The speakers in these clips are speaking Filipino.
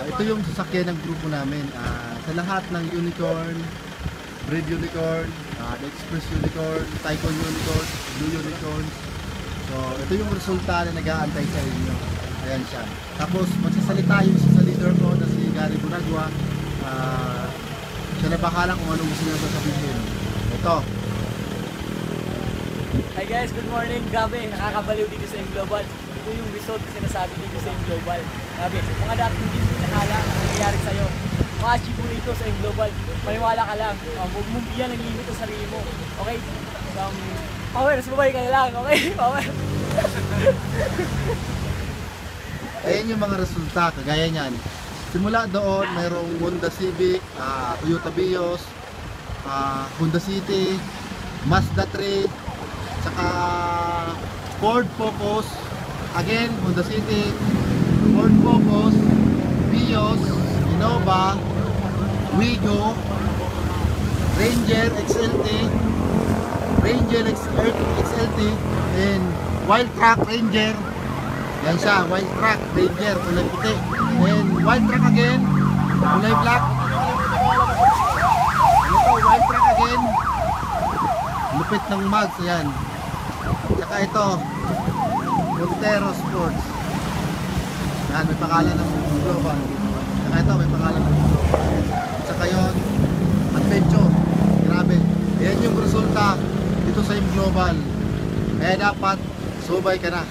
ito yung sasakyan ng grupo namin. Sa lahat ng unicorn, breed unicorn, express unicorn, tycoon unicorn, blue unicorn. So ito yung resulta na nag-aantay sa inyo. Ayan siya. Tapos magsasalita yung sa leader ko na si Gary Bunagua. Siya na bahala kung anong gusto niya sasabihin. Ito. Hi guys, good morning. Grabe, nakakabaliw dito sa Global. Ito yung result na sinasabi dito sa Global. Grabe, mga dati hindi mo nakala ang nangyayari sa'yo. Ma-achieve mo ito sa Global. Maniwala ka lang. Huwag mong biyan ang limit sa sarili mo. Okay? Power, sumabay ka na lang. Okay? Power. Ayan yung mga resulta, kagaya niyan. Simula doon, mayroong Honda Civic, Toyota Vios, Honda City, Mazda 3, saka Ford Focus, again Honda City, Ford Focus, Vios, Innova, Wigo, Ranger XLT, and Wild Track Ranger. Yan siya, Wild Track Ranger, kulay puti. And Wild Track again, kulay black. Ito, Wild Track again. Lupit ng mags, ayan. Tsaka ito, Montero Sports. Yan, may pangalan ng Global. Tsaka ito, may pangalan ng Global. Tsaka yun, Adventure. Grabe. Ayan yung resulta dito sa Global. Kaya dapat, subay ka na.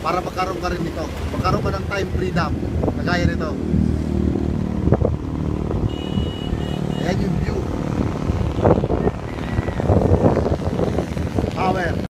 Para magkaroon ka rin nito. Magkaroon ka ng time freedom. Kagaya nito. Ayan yung